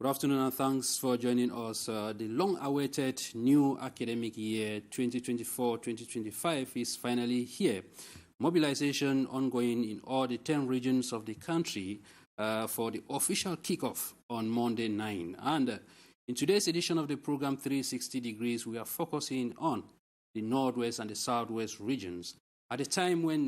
Good afternoon and thanks for joining us. The long-awaited new academic year 2024-2025 is finally here. Mobilization ongoing in all the 10 regions of the country for the official kickoff on Monday 9. And in today's edition of the program 360 Degrees, we are focusing on the Northwest and the Southwest regions. At a time when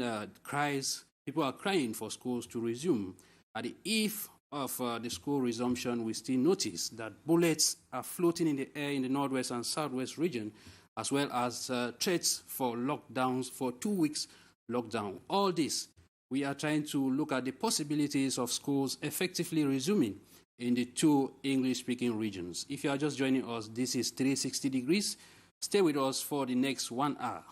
people are crying for schools to resume, at the eve of the school resumption, we still notice that bullets are floating in the air in the Northwest and Southwest region, as well as threats for lockdowns, for 2 weeks lockdown. All this, we are trying to look at the possibilities of schools effectively resuming in the 2 English-speaking regions. If you are just joining us, this is 360 Degrees. Stay with us for the next 1 hour.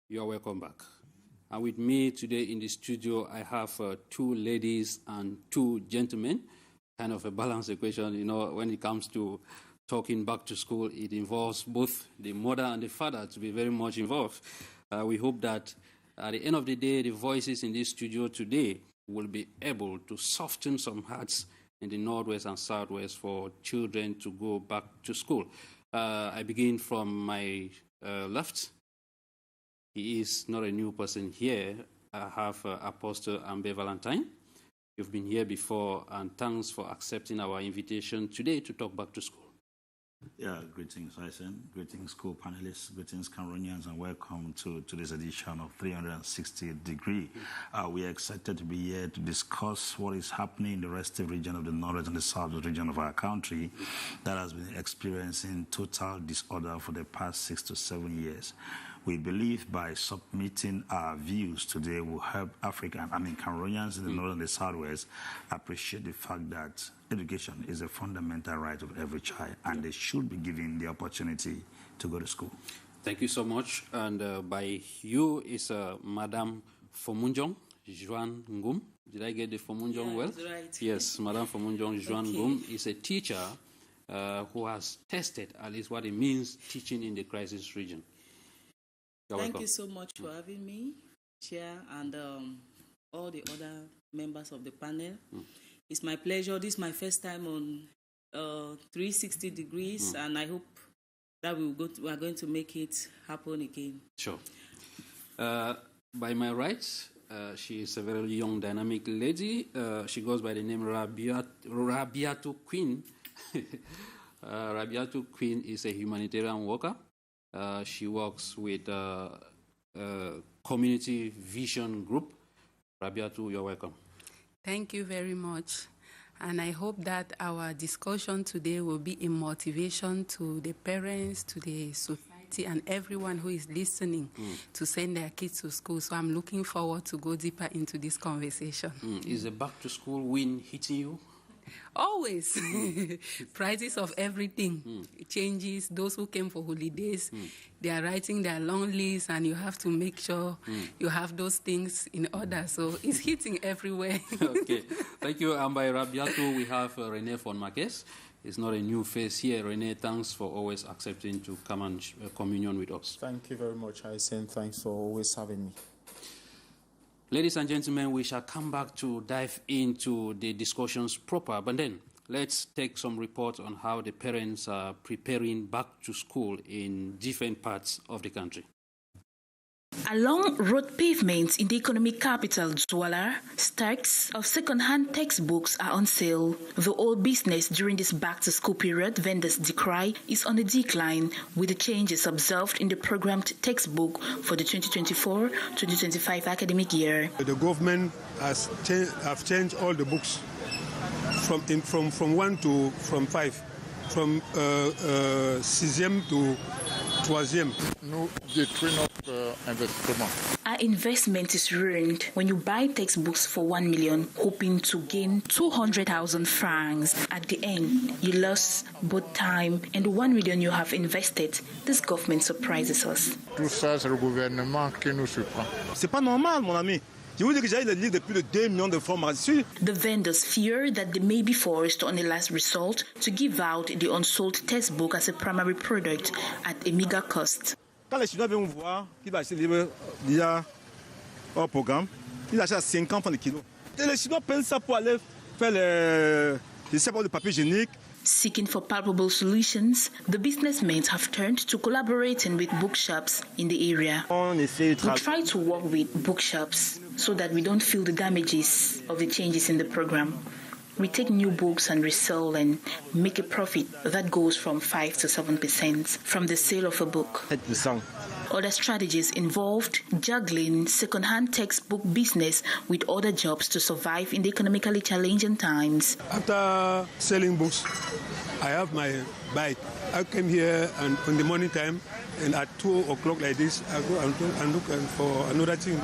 You are welcome back. And with me today in the studio, I have 2 ladies and 2 gentlemen. Kind of a balanced equation, you know, when it comes to talking back to school, it involves both the mother and the father to be very much involved. We hope that at the end of the day, the voices in this studio today will be able to soften some hearts in the Northwest and Southwest for children to go back to school. I begin from my left. He is not a new person here. I have Apostle Ambe Valentine. You've been here before, and thanks for accepting our invitation today to talk back to school. Yeah, greetings, Hyson. Greetings, school panelists. Greetings, Cameroonians, and welcome to this edition of 360 Degree. We are excited to be here to discuss what is happening in the restive region of the Northwest and the Southwest region of our country that has been experiencing total disorder for the past 6 to 7 years. We believe by submitting our views today will help Cameroonians in the North and the Southwest appreciate the fact that education is a fundamental right of every child, and they should be given the opportunity to go to school. Thank you so much. And by you is Madame Fomunjong Juan Ngum. Did I get the Fomunjong well? Right. Yes, Madame Fomunjong Juan Ngum is a teacher who has tested at least what it means teaching in the crisis region. Thank you so much for having me, Chair, and all the other members of the panel. It's my pleasure. This is my first time on 360 Degrees, and I hope that we are going to make it happen again. Sure. By my right, she is a very young, dynamic lady. She goes by the name Rabiatu Queen. Rabiatu Queen is a humanitarian worker. She works with Community Vision Group. Rabiatu, you're welcome. Thank you very much. And I hope that our discussion today will be a motivation to the parents, to the society, and everyone who is listening to send their kids to school. So I'm looking forward to go deeper into this conversation. Is the back-to-school win hitting you? Always. Prices of everything changes. Those who came for holidays, they are writing their long list, and you have to make sure you have those things in order. So it's hitting everywhere. Okay. Thank you. And by Rabiatu, we have René von Marquez. It's not a new face here. René, thanks for always accepting to come and communion with us. Thank you very much, Hyson. Thanks for always having me. Ladies and gentlemen, we shall come back to dive into the discussions proper, but then let's take some reports on how the parents are preparing back to school in different parts of the country. Along road pavements in the economic capital, Douala, stacks of second-hand textbooks are on sale. The whole business during this back-to-school period, vendors decry, is on a decline, with the changes observed in the programmed textbook for the 2024-2025 academic year. The government have changed all the books from 1 to 5, from 6e to 3e. Nous détruisons notre investissement. Our investment is ruined when you buy textbooks for 1 million, hoping to gain 200,000 francs. At the end, you lost both time and the 1 million you have invested. This government surprises us. Tout ça, c'est le gouvernement qui nous surprend. C'est pas normal, mon ami. Je vous dis que j'ai le livre de plus de 2 millions de francs dessus. The vendors fear that they may be forced on a last resort to give out the unsold textbook as a primary product at a meager cost. Quand les Chinois viennent me voir, ils vont acheter le livre déjà hors programme, ils achètent à 50 francs le kilo. Et les Chinois prennent ça pour aller faire le papier hygiénique. Seeking for palpable solutions, the businessmen have turned to collaborating with bookshops in the area. We try to work with bookshops so that we don't feel the damages of the changes in the program. We take new books and resell and make a profit that goes from 5 to 7% from the sale of a book. Other strategies involved juggling second-hand textbook business with other jobs to survive in the economically challenging times. After selling books, I have my bike. I came here and in the morning time, and at 2 o'clock like this, I go and look for another thing,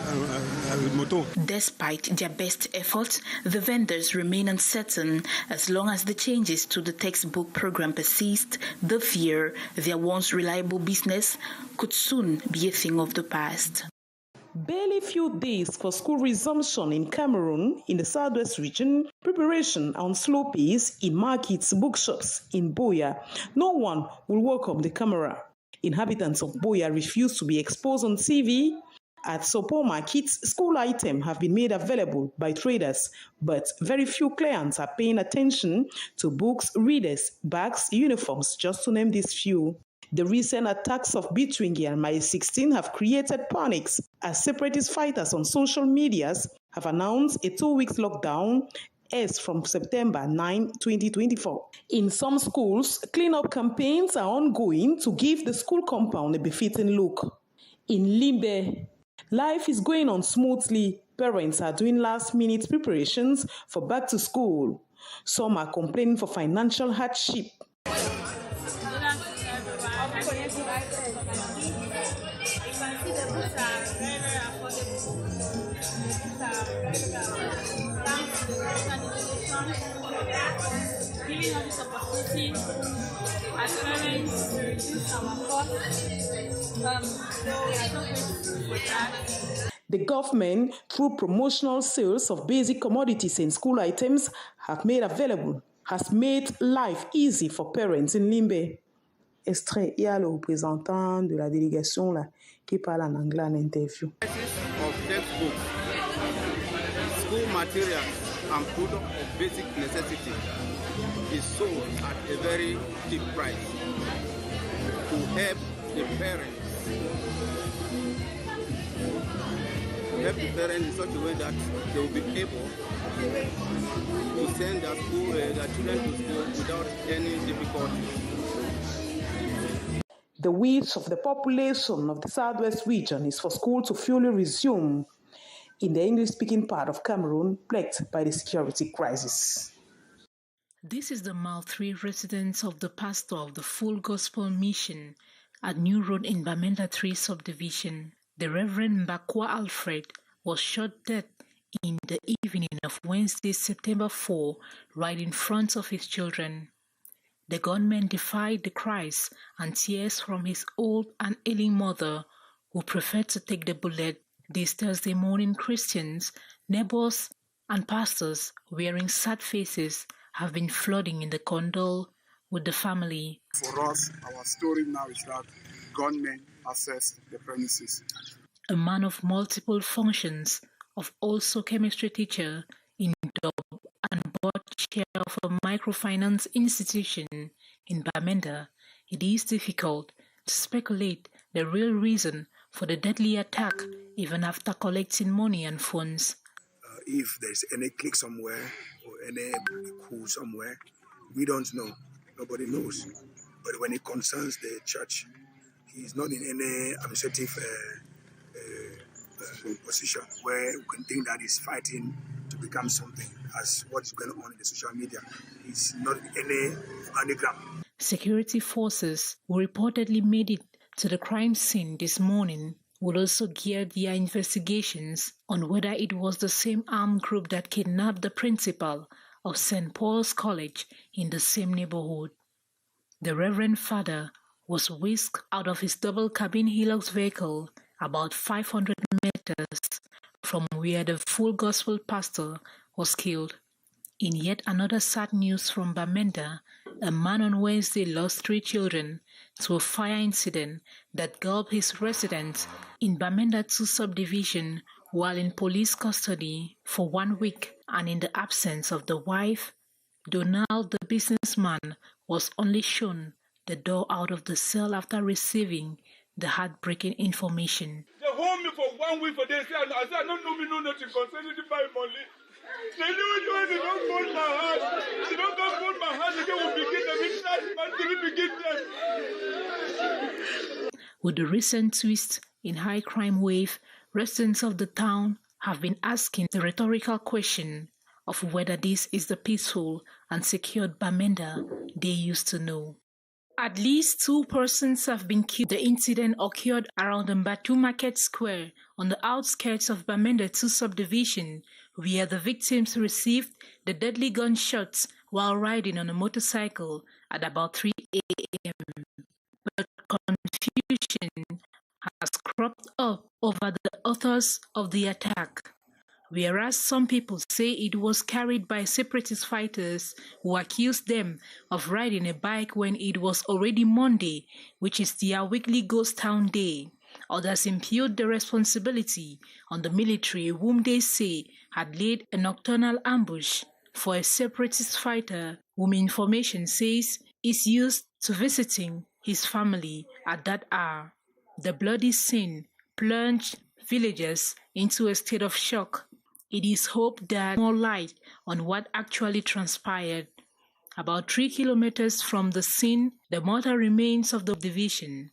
motor. Despite their best efforts, the vendors remain uncertain. As long as the changes to the textbook program persist, they fear their once reliable business could soon be a thing of the past. Barely few days for school resumption in Cameroon, in the southwest region, preparation on slow pace in markets, bookshops in Boya. No one will welcome the camera. Inhabitants of Boya refuse to be exposed on TV. At Sopo markets, school items have been made available by traders, but very few clients are paying attention to books, readers, bags, uniforms, just to name these few. The recent attacks of Bitwingi and May 16 have created panics as separatist fighters on social medias have announced a 2-week lockdown as from September 9, 2024. In some schools, cleanup campaigns are ongoing to give the school compound a befitting look. In Limbe, life is going on smoothly. Parents are doing last-minute preparations for back to school. Some are complaining for financial hardship. Giving us this opportunity as parents to reduce our costs. So we are so grateful for that. The government, through promotional sales of basic commodities and school items, has made life easy for parents in Limbe. Extrait, il y a le représentant de la délégation là, qui parle en anglais en interview. Of textbooks, school materials and food of basic necessity is sold at a very cheap price to help the parents. In such a way that they will be able to send their children to school without any difficulty. The wish of the population of the southwest region is for school to fully resume in the English-speaking part of Cameroon plagued by the security crisis. This is the Mile 3 residence of the pastor of the Full Gospel Mission at New Road in Bamenda 3 subdivision. The Reverend Mbakwa Alfred was shot dead in the evening of Wednesday, September 4, right in front of his children. The gunman defied the cries and tears from his old and ailing mother, who preferred to take the bullet. This Thursday morning, Christians, neighbors, and pastors wearing sad faces have been flooding in the condole with the family. For us, our story now is that gunmen access the premises. A man of multiple functions, of also chemistry teacher in Dub and board chair of a microfinance institution in Bamenda, it is difficult to speculate the real reason for the deadly attack even after collecting money and funds. If there's any click somewhere or any coup somewhere, we don't know. Nobody knows. But when it concerns the church, he's not in any administrative position where we can think that he's fighting to become something, as what's going on in the social media. He's not in any organigram. Security forces who reportedly made it to the crime scene this morning will also gear their investigations on whether it was the same armed group that kidnapped the principal of St. Paul's College in the same neighborhood. The Reverend Father was whisked out of his double-cabin Hilux vehicle about 500 meters from where the full gospel pastor was killed. In yet another sad news from Bamenda, a man on Wednesday lost 3 children to a fire incident that gulped his residents in Bamenda 2 subdivision while in police custody for 1 week, and in the absence of the wife. Donald, the businessman, was only shown the door out of the cell after receiving the heartbreaking information. They hold me for 1 week for this, and I said, I don't know me, no nothing concerning my money. They knew they don't hold my heart. They don't hold my heart again. We begin them. With the recent twist in high crime wave, residents of the town have been asking the rhetorical question of whether this is the peaceful and secured Bamenda they used to know. At least 2 persons have been killed. The incident occurred around the Mbatu Market Square on the outskirts of Bamenda 2 subdivision, where the victims received the deadly gunshots while riding on a motorcycle at about 3 a.m. But confusion has cropped up over the authors of the attack, whereas some people say it was carried by separatist fighters who accused them of riding a bike when it was already Monday, which is their weekly ghost town day. Others impute the responsibility on the military, whom they say had laid a nocturnal ambush for a separatist fighter whom information says is used to visiting his family at that hour. The bloody scene plunged villagers into a state of shock. It is hoped that more light on what actually transpired. About 3 kilometers from the scene, the mortal remains of the division.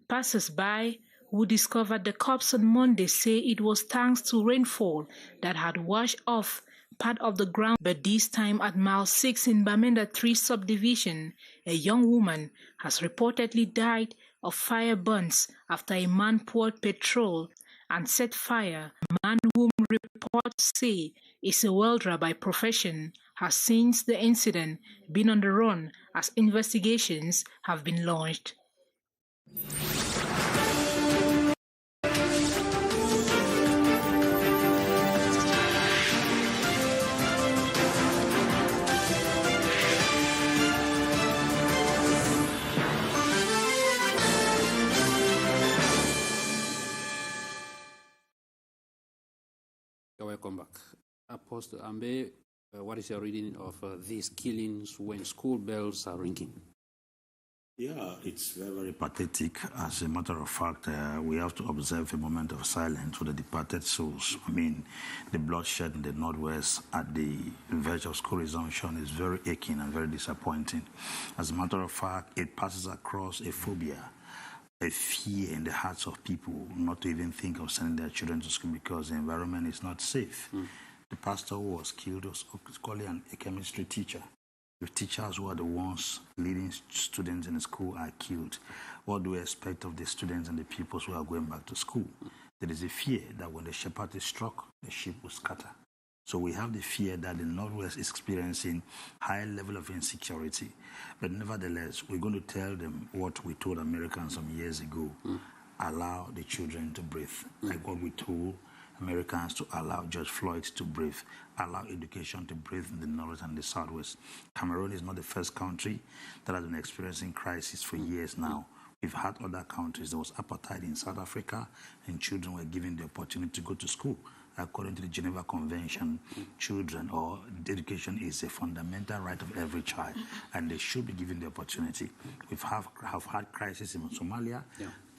Passers-by who discovered the corpse on Monday say it was thanks to rainfall that had washed off part of the ground. But this time at mile 6 in Bamenda 3 subdivision, a young woman has reportedly died of fire burns after a man poured petrol and set fire. A man whom reports say is a welder by profession has since the incident been on the run as investigations have been launched. Welcome back. Apostle Ambe, what is your reading of these killings when school bells are ringing? Yeah, it's very, very pathetic. As a matter of fact, we have to observe a moment of silence for the departed souls. I mean, the bloodshed in the Northwest at the verge of school resumption is very aching and very disappointing. As a matter of fact, it passes across a phobia, a fear in the hearts of people not to even think of sending their children to school because the environment is not safe. The pastor who was killed was actually a chemistry teacher. The teachers who are the ones leading students in the school are killed. What do we expect of the students and the pupils who are going back to school? There is a fear that when the shepherd is struck, the sheep will scatter. So we have the fear that the Northwest is experiencing high level of insecurity. But nevertheless, we're going to tell them what we told Americans some years ago. Allow the children to breathe. Like what we told Americans to allow George Floyd to breathe. Allow education to breathe in the North and the Southwest. Cameroon is not the first country that has been experiencing crisis for years now. We've had other countries. There was apartheid in South Africa, and children were given the opportunity to go to school. According to the Geneva Convention, children or education is a fundamental right of every child, and they should be given the opportunity. We've have had crisis in Somalia.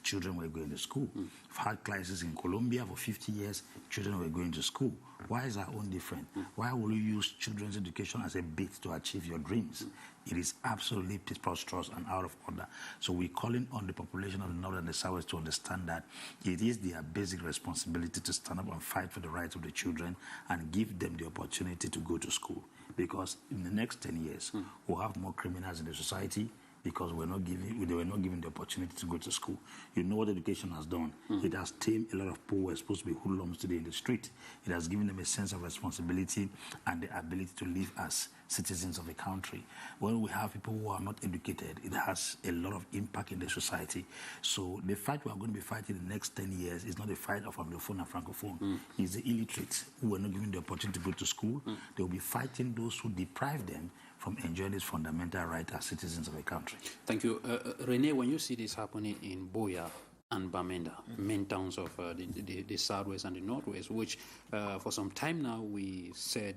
Children were going to school. We've had crisis in Colombia for 50 years. Children were going to school. Why is our own different? Why will you use children's education as a bait to achieve your dreams? It is absolutely preposterous and out of order. So we're calling on the population of the North and the South to understand that it is their basic responsibility to stand up and fight for the rights of the children and give them the opportunity to go to school. Because in the next 10 years, we'll have more criminals in the society, because they were not given the opportunity to go to school. You know what education has done? It has tamed a lot of people who were supposed to be hoodlums today in the street. It has given them a sense of responsibility and the ability to live as citizens of a country. When we have people who are not educated, it has a lot of impact in the society. So the fight we are going to be fighting in the next 10 years is not a fight of Anglophone and Francophone. It's the illiterate who were not given the opportunity to go to school. They will be fighting those who deprive them from enjoying this fundamental right as citizens of a country. Thank you. Rene, when you see this happening in Buea and Bamenda, main towns of the southwest and the northwest, which for some time now we said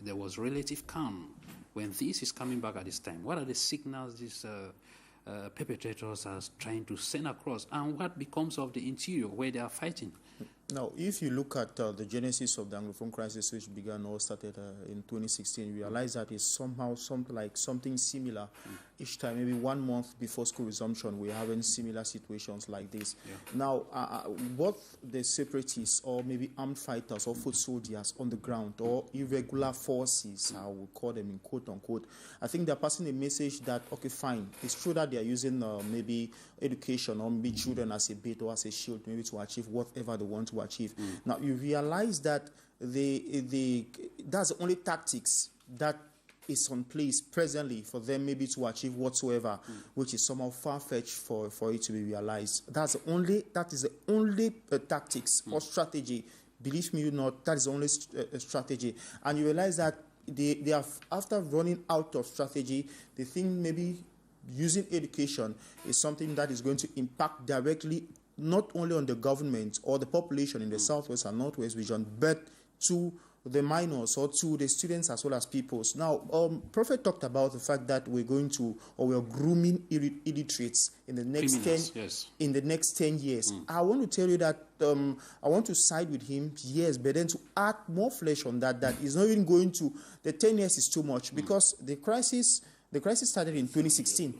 there was relative calm. When this is coming back at this time, what are the signals these perpetrators are trying to send across, and what becomes of the interior where they are fighting? Now, if you look at the genesis of the Anglophone crisis, which began or started in 2016, you realize that it's somehow something similar. Each time, maybe 1 month before school resumption, we're having similar situations like this. Now, what the separatists or maybe armed fighters or foot soldiers on the ground or irregular forces, I will call them in quote unquote, I think they're passing a message that, okay, fine, it's true that they're using maybe education or maybe children as a bait or as a shield, maybe to achieve whatever they want to achieve. Now, you realize that that's the only tactics that is on place presently for them maybe to achieve whatsoever, which is somehow far-fetched for it to be realized. That is the only tactics or strategy. Believe me or not, that is the only strategy. And you realize that they are, after running out of strategy, they think maybe using education is something that is going to impact directly not only on the government or the population in the southwest and northwest region, but to the minors or to the students as well as peoples. Now, Prophet talked about the fact that we're going to, or we're grooming illiterates in the next 10 years. I want to tell you that I want to side with him, yes, but then to add more flesh on that is not even going to, the 10 years is too much, because the crisis started in 2016.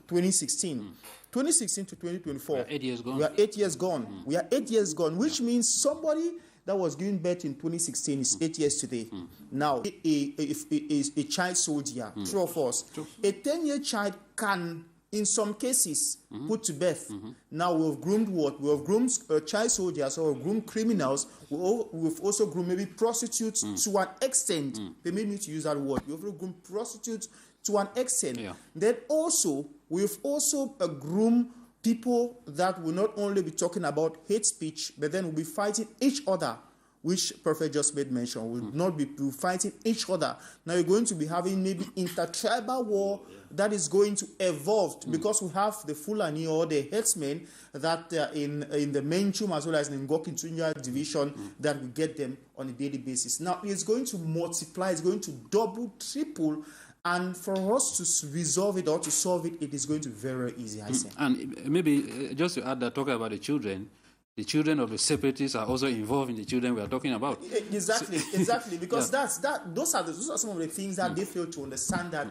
2016 to 2024. We are 8 years gone. We are 8 years gone. We are 8 years gone, which means somebody that was giving birth in 2016 is 8 years today. Now, a child soldier, true of us, a 10-year child can, in some cases, put to birth. Now, we've groomed what? We have groomed child soldiers, or we've groomed criminals. We've also groomed maybe prostitutes to an extent. Permit me to use that word. We've also groomed prostitutes to an extent. Then also, we've also groomed people that will not only be talking about hate speech, but then will be fighting each other, which Prophet just made mention, will not be fighting each other. Now you're going to be having maybe intertribal war that is going to evolve, because we have the Fulani or the headsmen that in the mainstream as well as in the Ngokintunya division that we get them on a daily basis. Now it's going to multiply, it's going to double, triple. And for us to resolve it or to solve it, it is going to be very easy, I say. And maybe just to add that, talking about the children of the separatists are also involved in the children we are talking about. Exactly, because those are some of the things that they fail to understand, that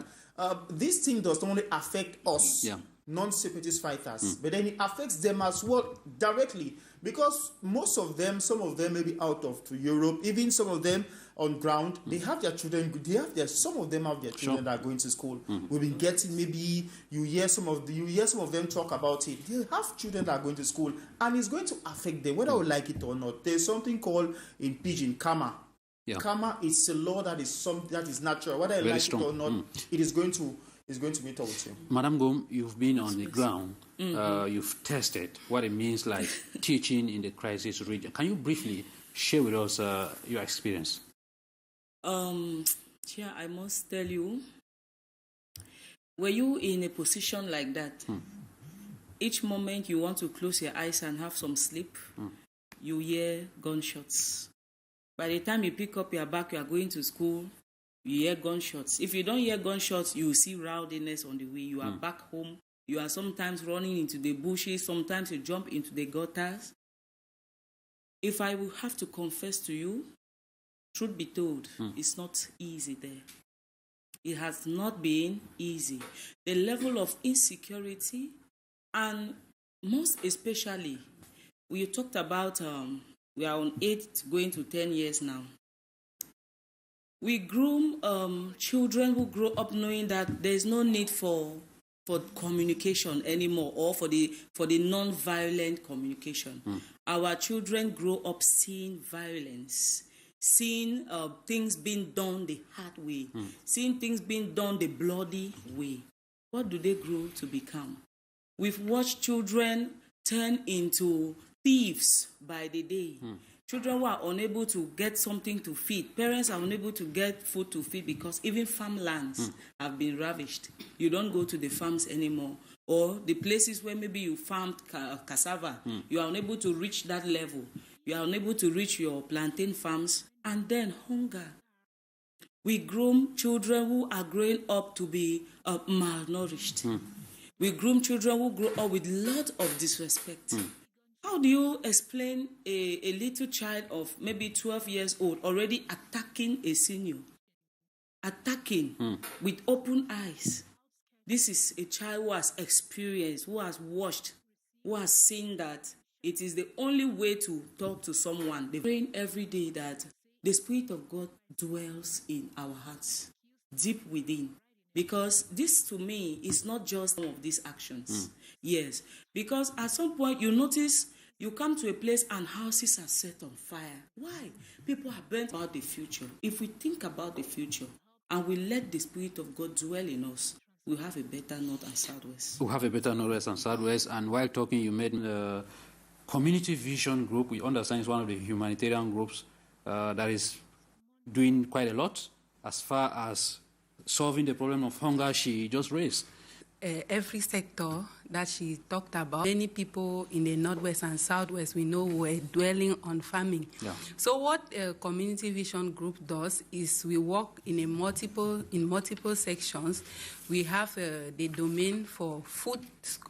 this thing does not only affect us, non-separatist fighters, but then it affects them as well directly, because most of them, some of them may be out to Europe, even some of them on ground, they have their children, some of them have their children that are going to school. We've been getting, maybe you hear some of them talk about it. They have children that are going to school, and it's going to affect them, whether we like it or not. There's something called in Pidgin, karma. Karma is a law that is natural. Whether you like it or not, it is going to meet up with you. Madam Gom, you've been on the ground. You've tested what it means like teaching in the crisis region. Can you briefly share with us your experience? Chair, I must tell you, were you in a position like that? Each moment you want to close your eyes and have some sleep, you hear gunshots. By the time you pick up your bag, you are going to school, you hear gunshots. If you don't hear gunshots, you will see rowdiness on the way. You are back home. You are sometimes running into the bushes. Sometimes you jump into the gutters. If I will have to confess to you, truth be told, it's not easy there. It has not been easy. The level of insecurity, and most especially, we talked about, we are on 8 going to 10 years now. We groom children who grow up knowing that there is no need for for communication anymore, or for the non-violent communication. Our children grow up seeing violence, seeing things being done the hard way, seeing things being done the bloody way. What do they grow to become? We've watched children turn into thieves by the day. Children who are unable to get something to feed. Parents are unable to get food to feed because even farmlands have been ravished. You don't go to the farms anymore. Or the places where maybe you farmed cassava, you are unable to reach that level. You are unable to reach your plantain farms. And then hunger. We groom children who are growing up to be malnourished. We groom children who grow up with a lot of disrespect. How do you explain a little child of maybe 12 years old already attacking a senior? Attacking with open eyes. This is a child who has experienced, who has watched, who has seen that it is the only way to talk to someone. They're praying every day that the Spirit of God dwells in our hearts, deep within. Because this, to me, is not just some of these actions. Yes, because at some point you notice you come to a place and houses are set on fire. Why? People are burnt about the future. If we think about the future and we let the Spirit of God dwell in us, we'll have a better North and Southwest. We'll have a better Northwest and Southwest. And while talking, you made Community Vision Group. We understand it's one of the humanitarian groups that is doing quite a lot as far as solving the problem of hunger she just raised. Every sector that she talked about, many people in the Northwest and Southwest we know were dwelling on farming. So what Community Vision Group does is we work in multiple sections. We have the domain for food,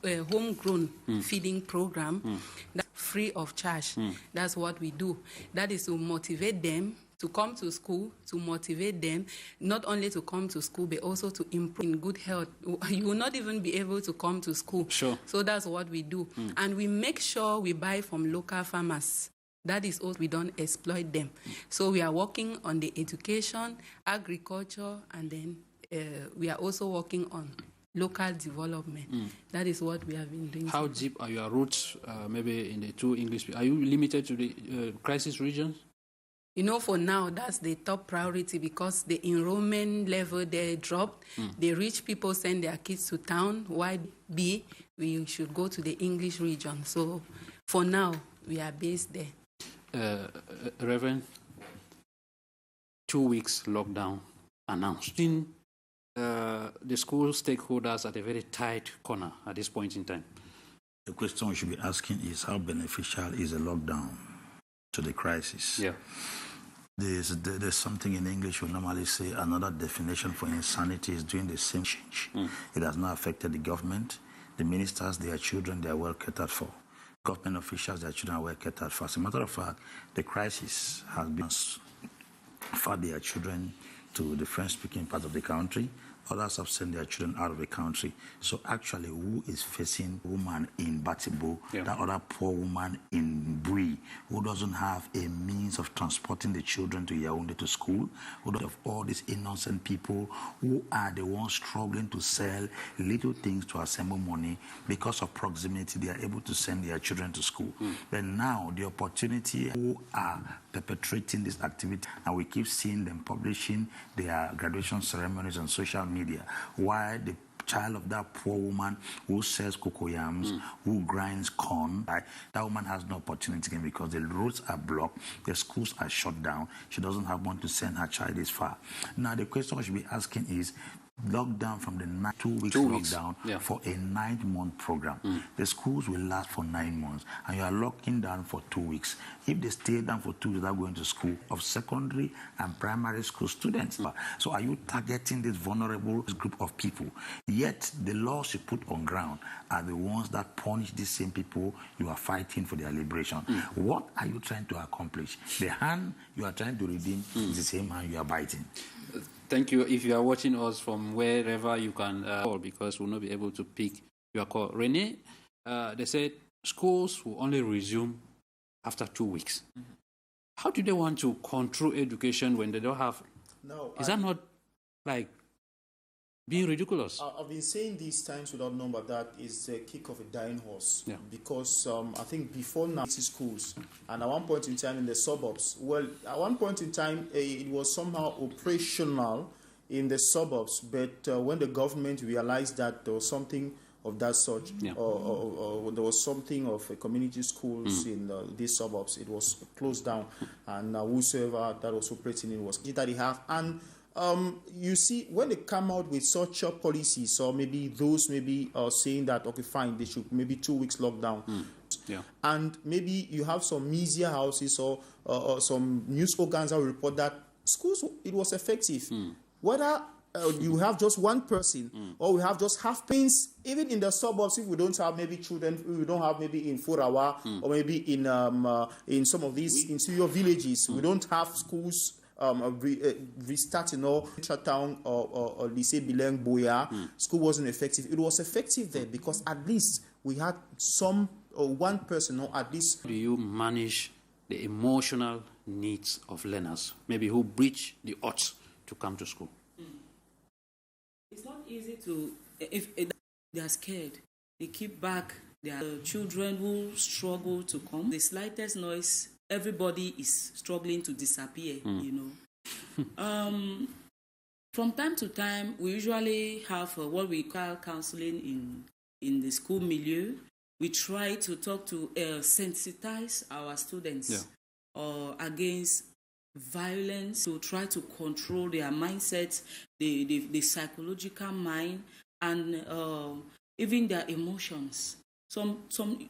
homegrown feeding program, that's free of charge. That's what we do. That is to motivate them to come to school, to motivate them, not only to come to school, but also to improve in good health. You will not even be able to come to school. Sure. So that's what we do. And we make sure we buy from local farmers. That is also, we don't exploit them. So we are working on the education, agriculture, and then we are also working on local development. That is what we have been doing. How deep are your roots, maybe in the two English? Are you limited to the crisis regions? You know, for now, that's the top priority because the enrollment level there dropped. The rich people send their kids to town. Why we should go to the English region. So for now, we are based there. Reverend, 2 weeks lockdown announced. In the school stakeholders at a very tight corner at this point in time. The question we should be asking is how beneficial is a lockdown to the crisis? There's something in English we normally say, another definition for insanity is doing the same change. It has not affected the government. The ministers, their children, they are well catered for. Government officials, their children are well catered for. As a matter of fact, the crisis has been far their children to the French-speaking part of the country. Others have sent their children out of the country. So actually, who is facing woman in Batibo, that other poor woman in Bui, who doesn't have a means of transporting the children to Yaoundé to school, who don't have all these innocent people who are the ones struggling to sell little things to assemble money. Because of proximity, they are able to send their children to school. But now, the opportunity who are perpetrating this activity, and we keep seeing them publishing their graduation ceremonies on social media, while the child of that poor woman who sells cocoyams, who grinds corn, that woman has no opportunity again because the roads are blocked, the schools are shut down, she doesn't have one to send her child this far. Now the question we should be asking is, lockdown from the 2 weeks lockdown for a 9-month program. The schools will last for 9 months, and you are locking down for 2 weeks. If they stay down for 2 weeks without going to school, of secondary and primary school students. So are you targeting this vulnerable group of people? Yet the laws you put on ground are the ones that punish these same people you are fighting for their liberation. What are you trying to accomplish? The hand you are trying to redeem is the same hand you are biting. Thank you. If you are watching us from wherever you can call, because we'll not be able to pick your call. Renee, they said schools will only resume after 2 weeks. How do they want to control education when they don't have... No, is that not like being ridiculous. I've been saying these times without number that is the kick of a dying horse. Yeah. Because I think before now, schools, and at one point in time in the suburbs, well, at one point in time, it was somehow operational in the suburbs, but when the government realized that there was something of that sort, or there was something of a community schools in these suburbs, it was closed down, and whosoever that was operating it was that they have. And you see, when they come out with such policies, or maybe those saying that, okay, fine, they should maybe 2 weeks lockdown, and maybe you have some media houses or some news organs that will report that schools, it was effective. Whether you have just one person or we have just half pins, even in the suburbs, if we don't have maybe children, we don't have maybe in Furawa or maybe in some of these interior villages, we don't have schools restarting or Town or Lycée Bilingue Boya, school wasn't effective. It was effective there because at least we had some one person, or at least. Do you manage the emotional needs of learners, maybe who breach the odds to come to school? It's not easy to, if they are scared, they keep back their children who struggle to come. The slightest noise, everybody is struggling to disappear, you know. From time to time, we usually have what we call counseling in the school milieu. We try to talk to sensitize our students against violence, to try to control their mindsets, the psychological mind, and even their emotions.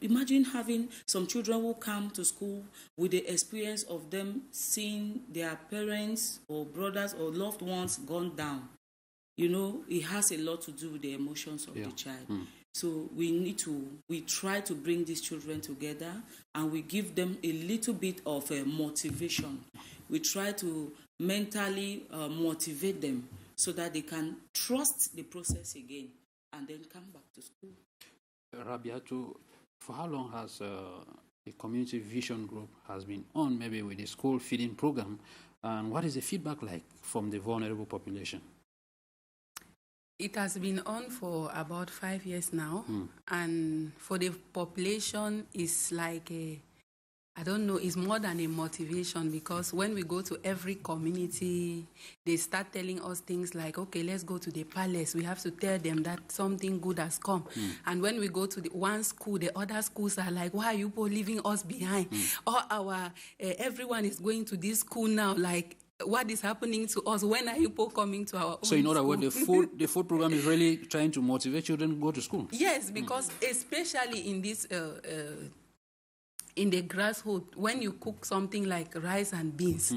Imagine having some children who come to school with the experience of them seeing their parents or brothers or loved ones gone down. You know, it has a lot to do with the emotions of the child. So we try to bring these children together, and we give them a little bit of motivation. We try to mentally motivate them so that they can trust the process again and then come back to school. Rabiatu, for how long has the community vision group has been on, maybe with the school feeding program, and what is the feedback like from the vulnerable population? It has been on for about 5 years now, and for the population, it's like I don't know, it's more than a motivation, because when we go to every community, they start telling us things like, okay, let's go to the palace. We have to tell them that something good has come. And when we go to the one school, the other schools are like, why are you people leaving us behind? Or everyone is going to this school now, like, what is happening to us? When are you people coming to our own So in other school? words, the food program is really trying to motivate children to go to school? Yes, because especially in this in the grassroots, when you cook something like rice and beans,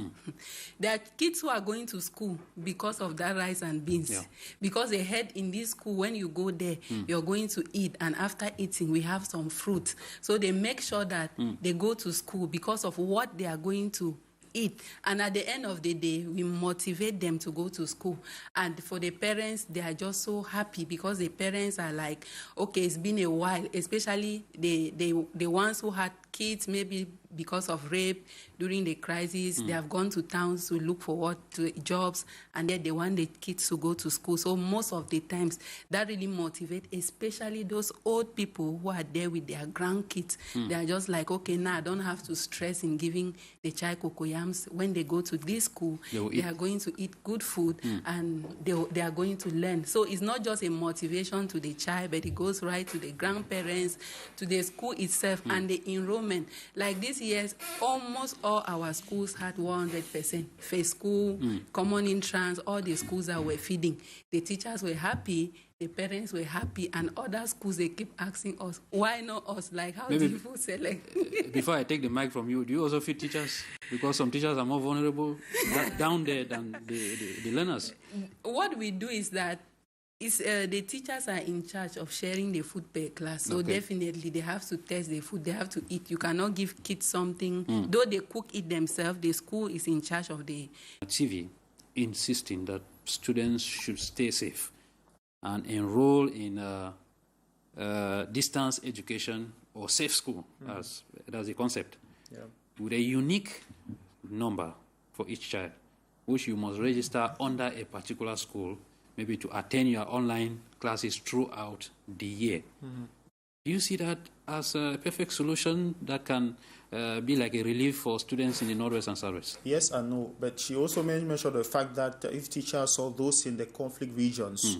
there are kids who are going to school because of that rice and beans. Because they heard in this school, when you go there, you're going to eat, and after eating, we have some fruit. So they make sure that they go to school because of what they are going to eat. And at the end of the day, we motivate them to go to school. And for the parents, they are just so happy, because the parents are like, okay, it's been a while, especially the ones who had kids maybe because of rape during the crisis. They have gone to towns to look for jobs, and then they want the kids to go to school. So most of the times, that really motivates, especially those old people who are there with their grandkids. They are just like, okay, now I don't have to stress in giving the child cocoyams. When they go to this school, they are going to eat good food, and they are going to learn. So it's not just a motivation to the child, but it goes right to the grandparents, to the school itself, and the enrollment. Like this year, almost all our schools had 100% face school, common entrance, all the schools that were feeding. The teachers were happy, the parents were happy, and other schools, they keep asking us, why not us? Like, how do you select? Before I take the mic from you, do you also feed teachers? Because some teachers are more vulnerable down there than the learners. What we do is that the teachers are in charge of sharing the food per class. So definitely they have to test the food. They have to eat. You cannot give kids something. Though they cook it themselves, the school is in charge of the... TV insisting that students should stay safe and enroll in distance education or safe school, as a concept, with a unique number for each child, which you must register under a particular school, maybe to attend your online classes throughout the year. Do you see that as a perfect solution that can be like a relief for students in the Northwest and Southwest? Yes and no, but she also mentioned the fact that if teachers or those in the conflict regions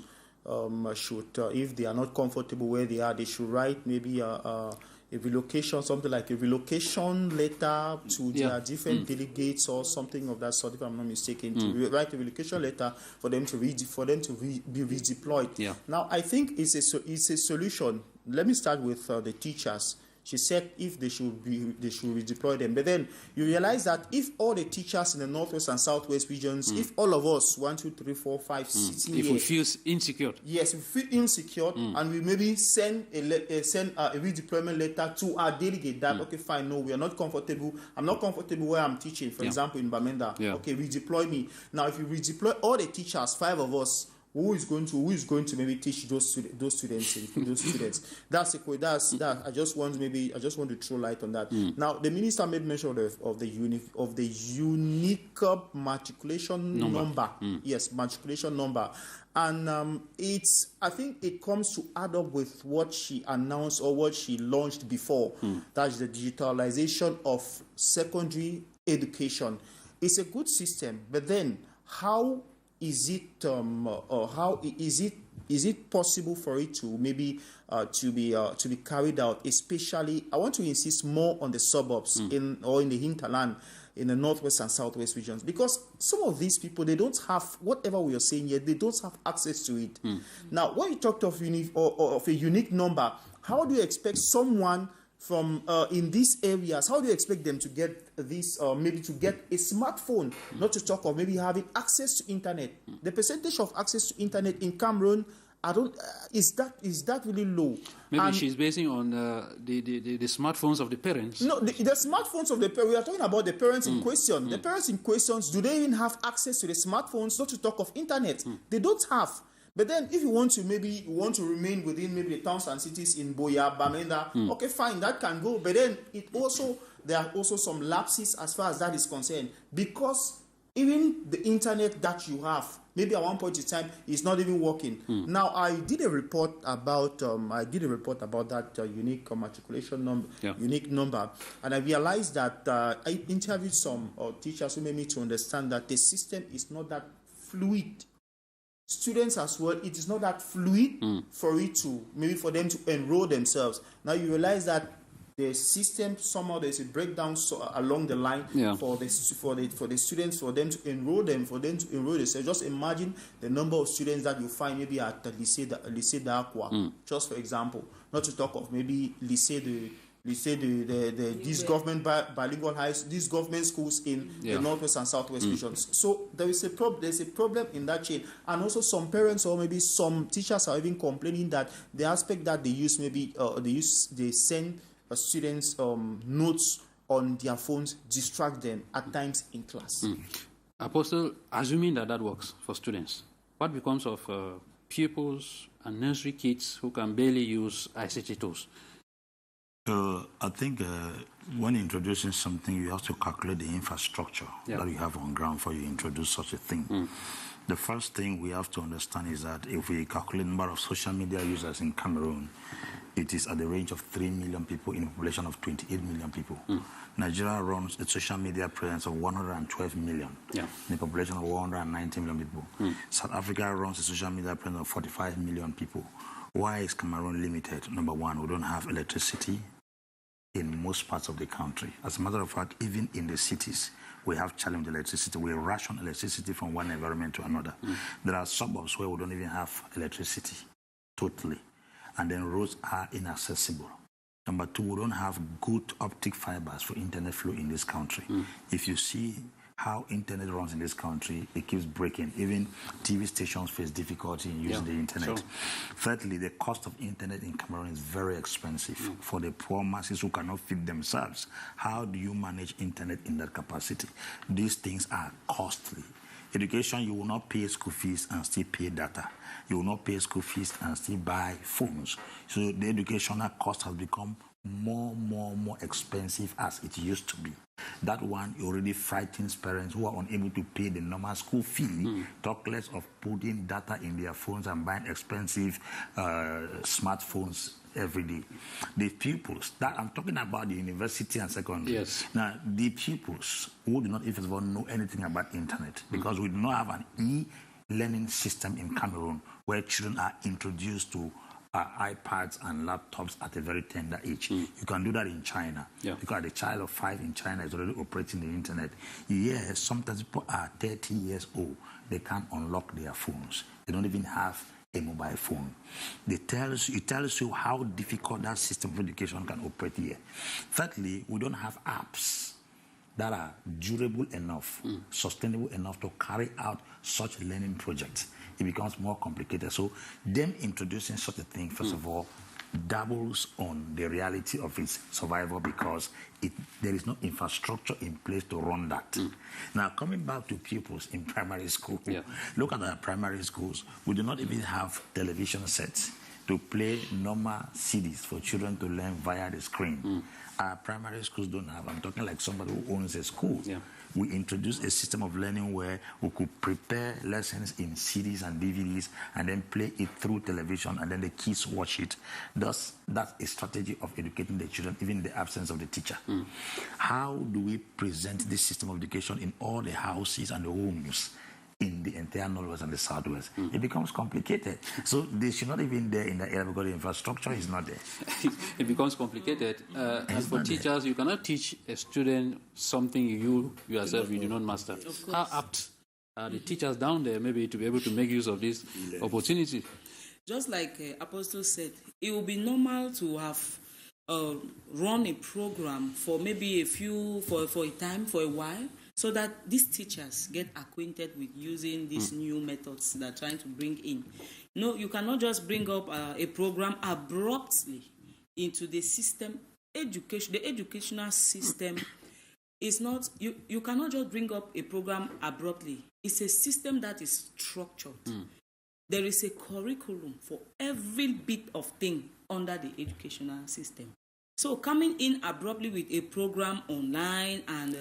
should, if they are not comfortable where they are, they should write maybe a relocation, something like a relocation letter to their different delegates or something of that sort, if I'm not mistaken, to write a relocation letter for them to be redeployed. Now, I think it's a solution. Let me start with the teachers. She said if they should redeploy them. But then you realize that if all the teachers in the Northwest and Southwest regions, if all of us, 1, 2, 3, 4, 5, 6, if we feel insecure. Yes, we feel insecure, and we maybe send a redeployment letter to our delegate that, okay, fine, no, we are not comfortable. I'm not comfortable where I'm teaching, for example, in Bamenda. Okay, redeploy me. Now, if you redeploy all the teachers, 5 of us, who is going to maybe teach those students? That's that. I just want to throw light on that. Now, the minister made mention of the unique matriculation number. Yes, matriculation number, and I think it comes to add up with what she announced or what she launched before. That's the digitalization of secondary education. It's a good system, but then how is it possible for it to maybe to be carried out? Especially, I want to insist more on the suburbs in the hinterland, in the Northwest and Southwest regions, because some of these people, they don't have whatever we are saying here. They don't have access to it. Now, when you talked of a unique number, how do you expect someone from in these areas, how do you expect them to get this, maybe to get a smartphone, not to talk of maybe having access to internet? The percentage of access to internet in Cameroon, is that really low? Maybe she's basing on the smartphones of the parents. No, the smartphones of the parents. We are talking about the parents in question. The parents in questions, do they even have access to the smartphones, not to talk of internet? They don't have. But then if you want to remain within maybe the towns and cities in Boya, Bamenda, okay, fine, that can go. But then there are also some lapses as far as that is concerned, because even the internet that you have, maybe at one point in time, is not even working. Now, I did a report about that unique matriculation number, unique number, and I realized that I interviewed some teachers who made me to understand that the system is not that fluid. Students as well, it is not that fluid for them to enroll themselves. Now you realize that the system, somehow there's a breakdown along the line for the students, for them to enroll themselves. Just imagine the number of students that you find maybe at the Lycée d'Aqua, just for example, not to talk of maybe these government bilingual these government schools in the Northwest and Southwest regions. So there's a problem in that chain, and also some parents or maybe some teachers are even complaining that the aspect that they use, maybe they send students notes on their phones, distract them at times in class. Apostle, assuming that works for students, what becomes of pupils and nursery kids who can barely use ICT tools? I think when introducing something, you have to calculate the infrastructure that you have on ground before you introduce such a thing. The first thing we have to understand is that if we calculate the number of social media users in Cameroon, it is at the range of 3 million people in a population of 28 million people. Nigeria runs a social media presence of 112 million in a population of 190 million people. South Africa runs a social media presence of 45 million people. Why is Cameroon limited? Number one, we don't have electricity in most parts of the country. As a matter of fact, even in the cities, we have challenged electricity. We ration electricity from one environment to another. There are suburbs where we don't even have electricity, totally. And then roads are inaccessible. Number two, we don't have good optic fibers for internet flow in this country. If you see how internet runs in this country, it keeps breaking. Even TV stations face difficulty in using the internet. Thirdly, the cost of internet in Cameroon is very expensive for the poor masses who cannot feed themselves. How do you manage internet in that capacity? These things are costly. Education, you will not pay school fees and still pay data. You will not pay school fees and still buy phones. So the educational cost has become more expensive as it used to be. That one already frightens parents who are unable to pay the normal school fee, talk less of putting data in their phones and buying expensive smartphones every day. The pupils, that I'm talking about the university and secondary. Yes. Now, the pupils who do not, first of all, know anything about internet, because we do not have an e-learning system in Cameroon where children are introduced to iPads and laptops at a very tender age. You can do that in China. Yeah. Because a child of 5 in China is already operating the internet. Yes, sometimes people are 30 years old. They can't unlock their phones. They don't even have a mobile phone. It tells you how difficult that system of education can operate here. Thirdly, we don't have apps that are durable enough, sustainable enough to carry out such learning projects. It becomes more complicated. So them introducing such a thing, first of all, doubles on the reality of its survival, because there is no infrastructure in place to run that. Now, coming back to pupils in primary school, look at our primary schools. We do not even have television sets to play normal CDs for children to learn via the screen. Our primary schools don't have. I'm talking like somebody who owns a school. We introduced a system of learning where we could prepare lessons in CDs and DVDs and then play it through television, and then the kids watch it. Thus, that's a strategy of educating the children, even in the absence of the teacher. How do we present this system of education in all the houses and the homes in the entire Northwest and the Southwest? It becomes complicated. So they should not even there in the area because the infrastructure is not there. It becomes complicated. As for teachers, you cannot teach a student something you yourself do not master. How apt are the teachers down there maybe to be able to make use of this opportunity? Just like Apostle said, it will be normal to have run a program for maybe for a time, for a while, so that these teachers get acquainted with using these new methods that they're trying to bring in. No, you cannot just bring up a program abruptly into the system. The educational system is not, you cannot just bring up a program abruptly. It's a system that is structured. There is a curriculum for every bit of thing under the educational system. So coming in abruptly with a program online and,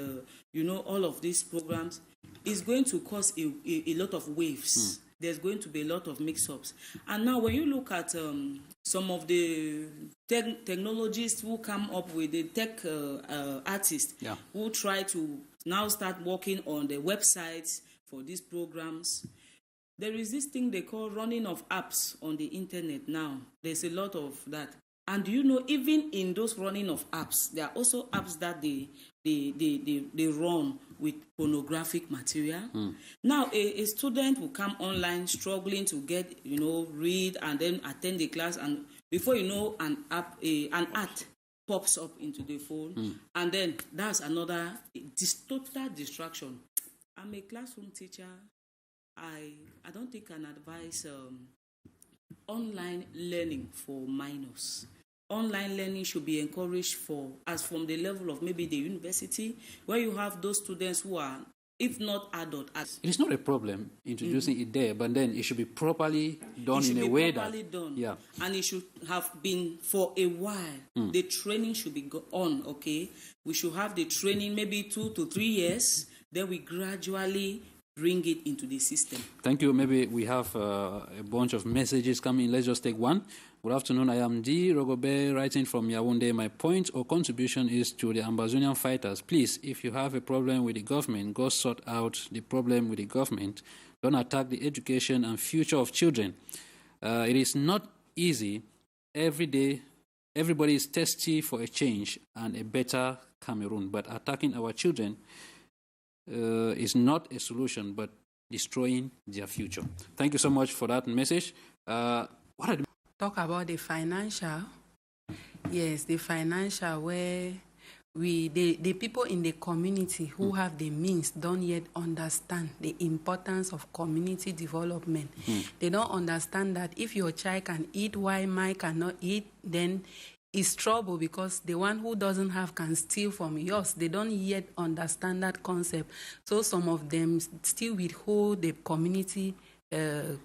all of these programs is going to cause a lot of waves. There's going to be a lot of mix-ups. And now when you look at some of the technologists who come up with the tech artists who try to now start working on the websites for these programs, there is this thing they call running of apps on the internet now. There's a lot of that. And even in those running of apps, there are also apps that they run with pornographic material. Now, a student will come online struggling to get, read and then attend the class, and before you know, an ad pops up into the phone, and then that's another total distraction. I'm a classroom teacher. I don't think I can advise online learning for minors. Online learning should be encouraged as from the level of maybe the university, where you have those students who are, if not adult. It is not a problem introducing it there, but then it should be properly done in a way that... done. And it should have been for a while. The training should be on, okay? We should have the training maybe 2 to 3 years, then we gradually bring it into the system. Thank you. Maybe we have a bunch of messages coming. Let's just take one. Good afternoon. I am D. Rogobe, writing from Yaoundé. My point or contribution is to the Ambazonian fighters. Please, if you have a problem with the government, go sort out the problem with the government. Don't attack the education and future of children. It is not easy. Every day, everybody is thirsty for a change and a better Cameroon. But attacking our children is not a solution, but destroying their future. Thank you so much for that message. Talk about the financial. Yes, the financial where the people in the community who have the means don't yet understand the importance of community development. They don't understand that if your child can eat while mine cannot eat, then it's trouble, because the one who doesn't have can steal from yours. They don't yet understand that concept. So some of them still withhold the community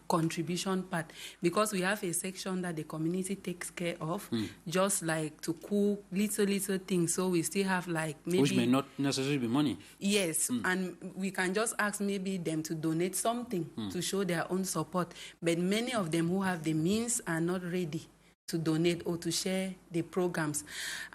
contribution part, because we have a section that the community takes care of, just like to cook little things. So we still have like maybe, which may not necessarily be money. Yes, and we can just ask maybe them to donate something to show their own support. But many of them who have the means are not ready to donate or to share the programs.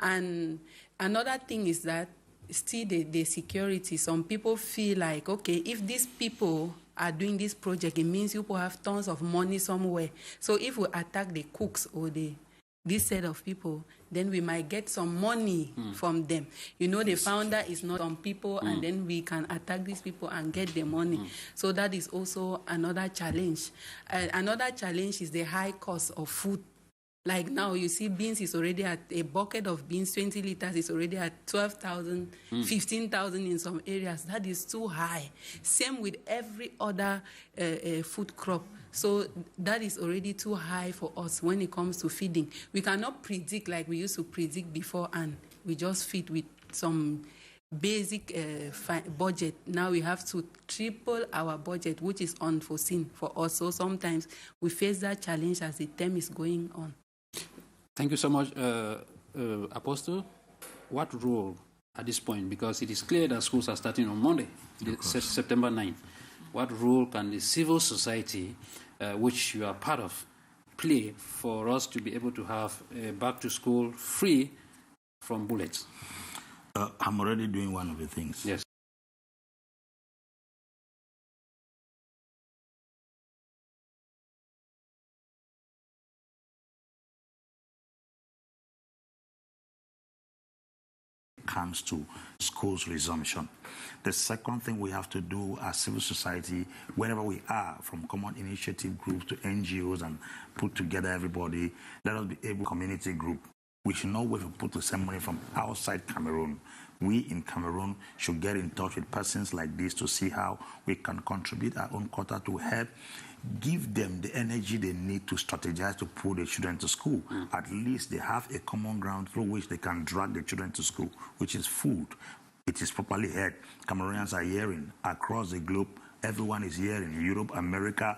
And another thing is that still the security. Some people feel like, okay, if these people are doing this project, it means you will have tons of money somewhere. So if we attack the cooks or this set of people, then we might get some money from them. You know, the founder is not on people, and then we can attack these people and get the money. So that is also another challenge. Another challenge is the high cost of food. Like now, you see beans is already at, a bucket of beans, 20 liters is already at 12,000, 15,000 in some areas. That is too high. Same with every other food crop. So that is already too high for us when it comes to feeding. We cannot predict like we used to predict before, and we just feed with some basic budget. Now we have to triple our budget, which is unforeseen for us. So sometimes we face that challenge as the term is going on. Thank you so much, Apostle. What role at this point, because it is clear that schools are starting on Monday, September 9th, what role can the civil society, which you are part of, play for us to be able to have back to school free from bullets? I'm already doing one of the things. Yes. Comes to schools resumption. The second thing we have to do as civil society, wherever we are, from common initiative groups to NGOs, and put together everybody, let us be able, community group. We should not wait to put the same money from outside Cameroon. We in Cameroon should get in touch with persons like this to see how we can contribute our own quota to help give them the energy they need to strategize to put the children to school. At least they have a common ground through which they can drag the children to school, which is food. It is properly heard. Cameroonians are hearing across the globe. Everyone is hearing. Europe, America,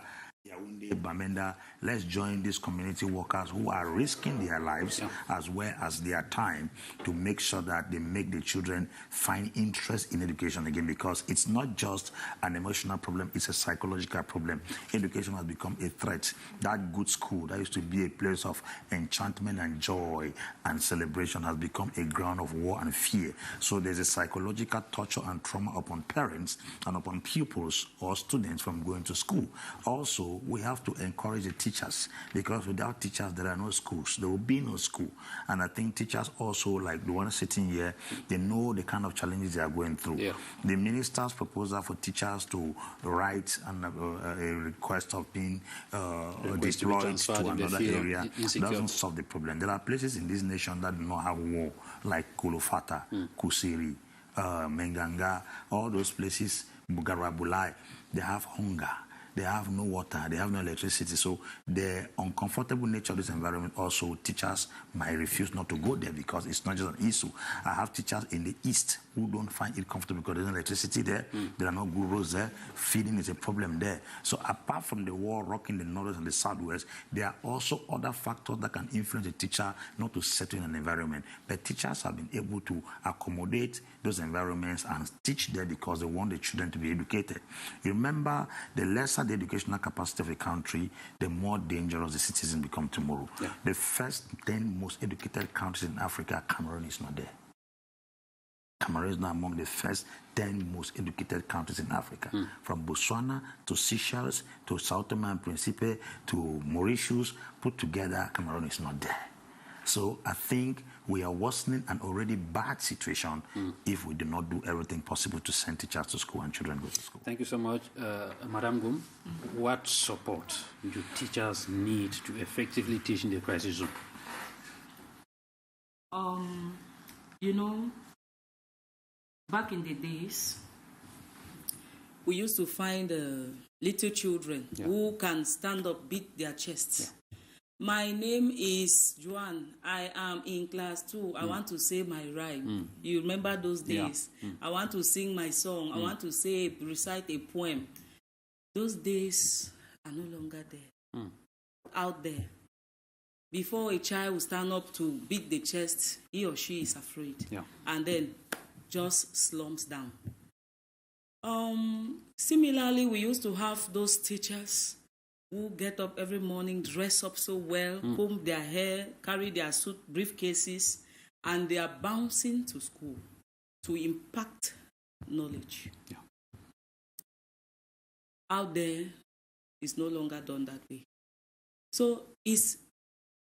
Yaoundé, Bamenda. Let's join these community workers who are risking their lives as well as their time to make sure that they make the children find interest in education again, because it's not just an emotional problem, it's a psychological problem. Education has become a threat. That good school that used to be a place of enchantment and joy and celebration has become a ground of war and fear. So there's a psychological torture and trauma upon parents and upon pupils or students from going to school. Also, we have to encourage the teachers, because without teachers, there are no schools. There will be no school. And I think teachers also, like the one sitting here, they know the kind of challenges they are going through. The minister's proposal for teachers to write a request of being deployed to another area doesn't solve the problem. There are places in this nation that do not have war, like Kolofata, Kusiri, Menganga, all those places, Bugarabulai. They have hunger. They have no water, they have no electricity. So the uncomfortable nature of this environment also, teachers might refuse not to go there because it's not just an issue. I have teachers in the East who don't find it comfortable because there's no electricity there, there are no good roads there, feeding is a problem there. So apart from the war rocking the North and the Southwest, there are also other factors that can influence a teacher not to settle in an environment. But teachers have been able to accommodate those environments and teach there because they want the children to be educated. Remember, the lesser the educational capacity of a country, the more dangerous the citizens become tomorrow. The first 10 most educated countries in Africa, Cameroon is not there. Cameroon is now among the first 10 most educated countries in Africa. From Botswana to Seychelles to Sao Tome and Principe to Mauritius, put together, Cameroon is not there. So I think we are worsening an already bad situation if we do not do everything possible to send teachers to school and children go to school. Thank you so much. Madam Gum, what support do teachers need to effectively teach in the crisis zone? You know, back in the days, we used to find little children who can stand up, beat their chests. My name is Joan. I am in class 2. I want to say my rhyme. You remember those days? I want to sing my song. I want to recite a poem. Those days, are no longer there, out there. Before a child will stand up to beat the chest, he or she is afraid, and then just slumps down. Similarly, we used to have those teachers who get up every morning, dress up so well, comb their hair, carry their suit briefcases, and they are bouncing to school to impact knowledge. Out there, it's no longer done that way. So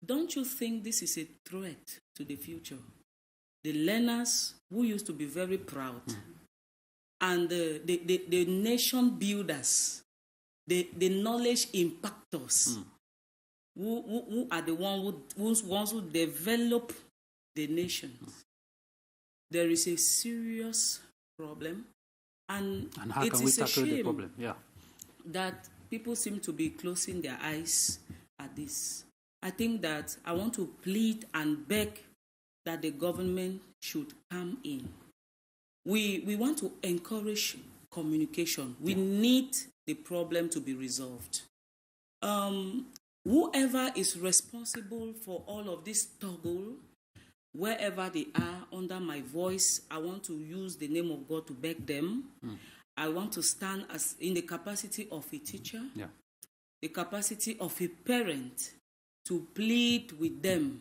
don't you think this is a threat to the future? The learners who used to be very proud, and the nation builders, the knowledge impactors, who are the ones who develop the nations. There is a serious problem, and how can we tackle the problem? That people seem to be closing their eyes at this. I think that I want to plead and beg that the government should come in. We want to encourage communication. We need the problem to be resolved. Whoever is responsible for all of this struggle, wherever they are under my voice, I want to use the name of God to beg them. I want to stand as in the capacity of a teacher, the capacity of a parent, to plead with them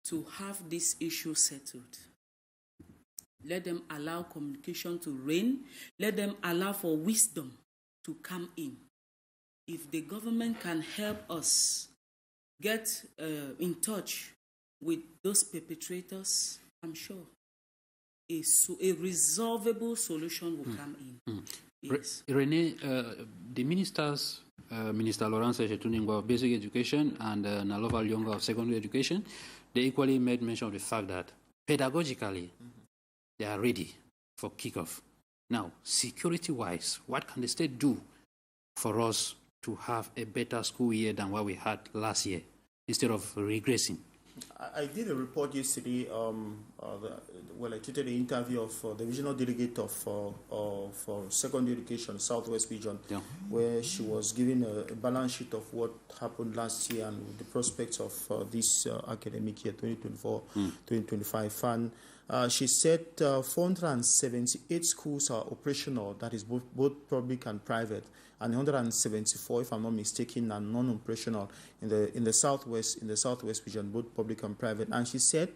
to have this issue settled. Let them allow communication to reign. Let them allow for wisdom to come in. If the government can help us get in touch with those perpetrators, I'm sure a resolvable solution will come in. Yes. Renee, the ministers, Minister Laurence Chetuningwa of Basic Education and Nalova Lyonga of Secondary Education, they equally made mention of the fact that pedagogically they are ready for kickoff. Now, security-wise, what can the state do for us to have a better school year than what we had last year instead of regressing? I did a report yesterday. I tweeted the interview of the regional delegate of secondary education, Southwest region, where she was giving a balance sheet of what happened last year and the prospects of this academic year, 2024-2025. And she said 478 schools are operational, that is both public and private, and 174, if I'm not mistaken, are non-operational in the southwest region, both public and private. And she said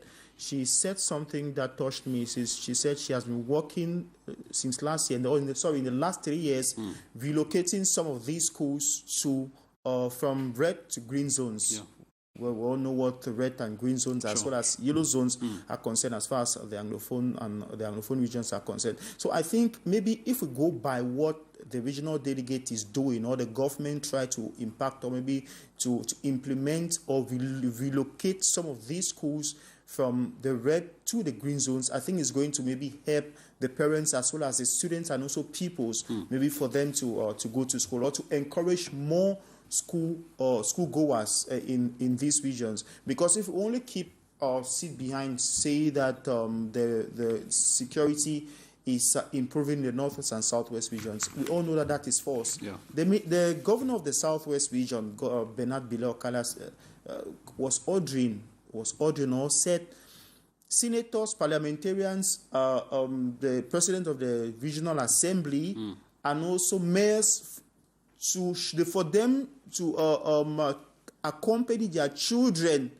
something that touched me. She said she has been working since last year, in the last 3 years, relocating some of these schools to from red to green zones. Well, we all know what the red and green zones as well as yellow zones are concerned as far as the Anglophone and the Anglophone regions are concerned. So I think maybe if we go by what the regional delegate is doing, or the government try to impact, or maybe to implement or relocate some of these schools from the red to the green zones, I think it's going to maybe help the parents as well as the students and also pupils, maybe for them to go to school, or to encourage more school goers in these regions. Because if we only keep or sit behind, say that the security is improving in the northwest and southwest regions, we all know that that is false. The governor of the southwest region, Bernard Bileo-Kalas, was ordering or said senators, parliamentarians, the president of the regional assembly, and also mayors, for them to accompany their children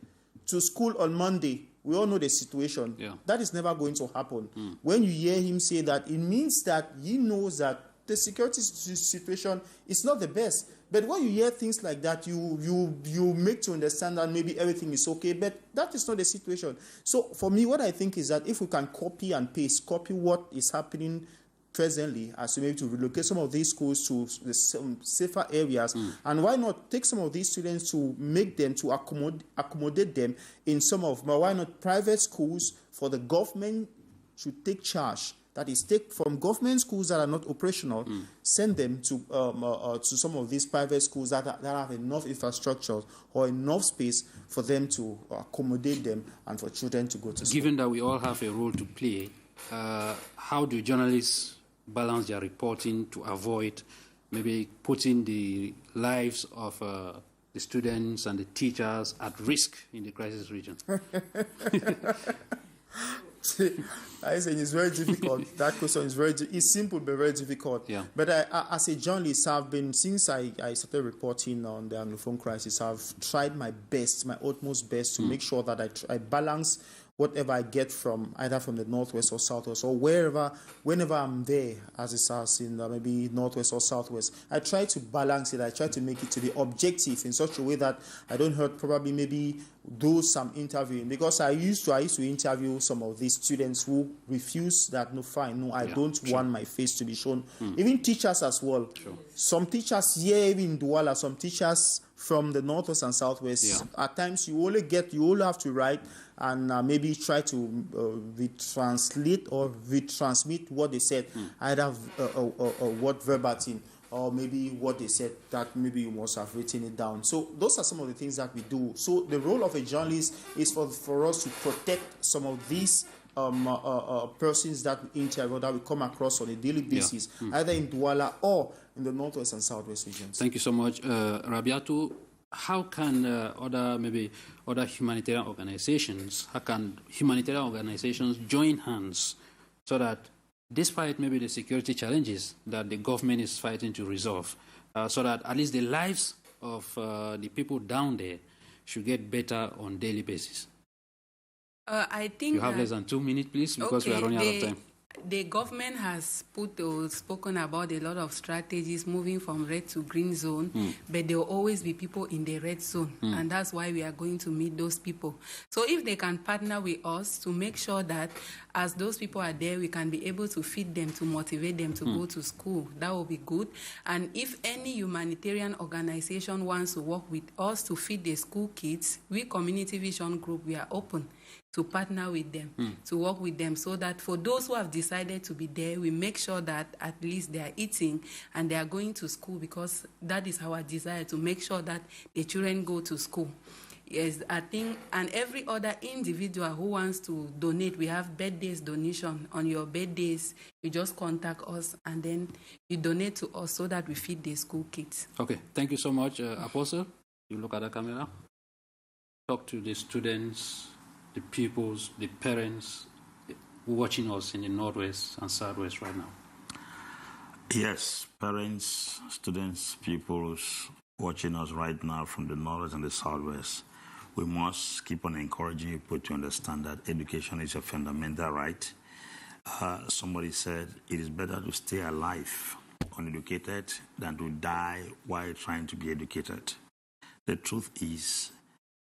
to school on Monday. We all know the situation. That is never going to happen. When you hear him say that, it means that he knows that the security situation is not the best. But when you hear things like that, you make to understand that maybe everything is okay, but that is not the situation. So for me, what I think is that if we can copy and paste, copy what is happening presently, as maybe to relocate some of these schools to some safer areas, and why not take some of these students to make them, to accommodate them in some of, why not private schools for the government to take charge. That is, take from government schools that are not operational, send them to some of these private schools that have enough infrastructure or enough space for them to accommodate them and for children to go to school. Given that we all have a role to play, how do journalists balance their reporting to avoid maybe putting the lives of the students and the teachers at risk in the crisis region? I think it's very difficult. That question is it's simple but very difficult. Yeah. But as a journalist, since I started reporting on the Anglophone crisis, I've tried my utmost best to make sure that I balance whatever I get from either from the northwest or southwest or whenever I'm there, as it says in maybe northwest or southwest, I try to balance it. I try to make it to be objective in such a way that I don't hurt probably maybe do some interviewing, because I used to interview some of these students who refuse that. I don't want my face to be shown. Even teachers as well. Some teachers here in Douala, some teachers from the northwest and southwest, at times you only have to write and maybe try to retranslate or retransmit what they said, either a word verbatim or maybe what they said that maybe you must have written it down. So those are some of the things that we do. So the role of a journalist is for us to protect some of these persons that we interview, that we come across on a daily basis, either in Douala or in the northwest and southwest regions. Thank you so much. Rabiatu, how can other humanitarian organizations, join hands so that despite maybe the security challenges that the government is fighting to resolve, so that at least the lives of the people down there should get better on a daily basis? I think you have less than 2 minutes, please, because we are running out of time. The government has spoken about a lot of strategies moving from red to green zone, but there will always be people in the red zone, and that's why we are going to meet those people. So if they can partner with us to make sure that as those people are there, we can be able to feed them, to motivate them to go to school, that will be good. And if any humanitarian organization wants to work with us to feed the school kids, we Community Vision Group, we are open to partner with them, to work with them, so that for those who have decided to be there, we make sure that at least they are eating and they are going to school, because that is our desire, to make sure that the children go to school. Yes, I think, and every other individual who wants to donate, we have birthdays donation. On your birthdays, you just contact us and then you donate to us so that we feed the school kids. Okay, thank you so much. Apostle, you look at the camera. Talk to the students, the pupils, the parents watching us in the northwest and southwest right now. Yes, parents, students, pupils watching us right now from the northwest and the southwest. We must keep on encouraging people to understand that education is a fundamental right. Somebody said it is better to stay alive uneducated than to die while trying to be educated. The truth is,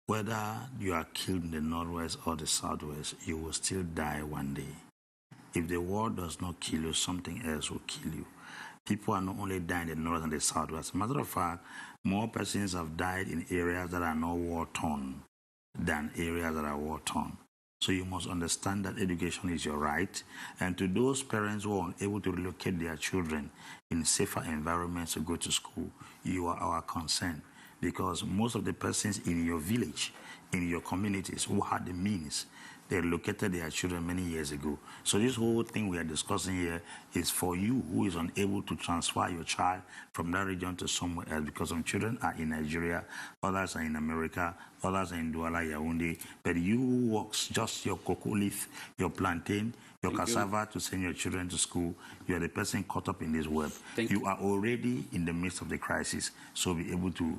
whether you are killed in the northwest or the southwest, you will still die one day. If the war does not kill you, something else will kill you. People are not only dying in the north and the southwest. As a matter of fact, more persons have died in areas that are not war-torn than areas that are war-torn. So you must understand that education is your right. And to those parents who are unable to relocate their children in safer environments to go to school, you are our concern. Because most of the persons in your village, in your communities who had the means, they relocated their children many years ago. So this whole thing we are discussing here is for you who is unable to transfer your child from that region to somewhere else, because some children are in Nigeria, others are in America, others are in Douala, Yaoundé. But you who works just your cocoa leaf, your plantain, your cassava to send your children to school, you are the person caught up in this web. You are already in the midst of the crisis, so be able to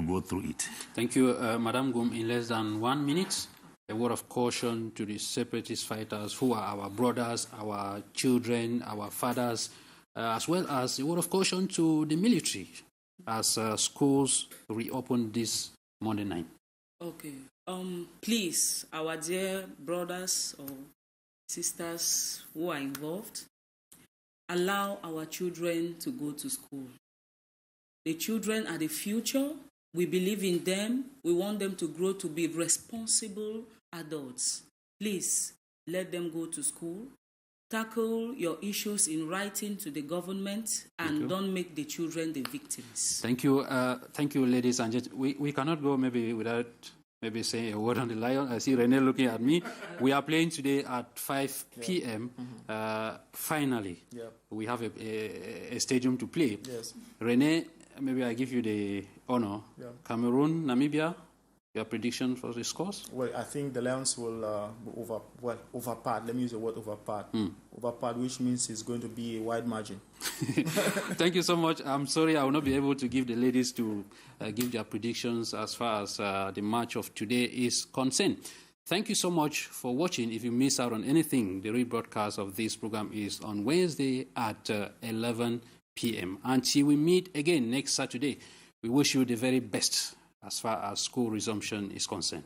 go through it. Thank you, Madam Gum. In less than 1 minute, a word of caution to the separatist fighters who are our brothers, our children, our fathers, as well as a word of caution to the military as schools reopen this Monday night. Okay. Please, our dear brothers or sisters who are involved, allow our children to go to school. The children are the future. We believe in them. We want them to grow to be responsible adults. Please, let them go to school. Tackle your issues in writing to the government and don't make the children the victims. Thank you, ladies and gentlemen. We cannot go maybe without maybe say a word on the Lion. I see Rene looking at me. We are playing today at 5 p.m. Finally, we have a stadium to play. Yes. Rene, maybe I give you the honor. Cameroon, Namibia. Your prediction for the scores? Well, I think the Lions will overpart. Let me use the word overpart. Overpart, which means it's going to be a wide margin. Thank you so much. I'm sorry I will not be able to give the ladies to give their predictions as far as the match of today is concerned. Thank you so much for watching. If you miss out on anything, the rebroadcast of this program is on Wednesday at 11 p.m. Until we meet again next Saturday, we wish you the very best as far as school resumption is concerned.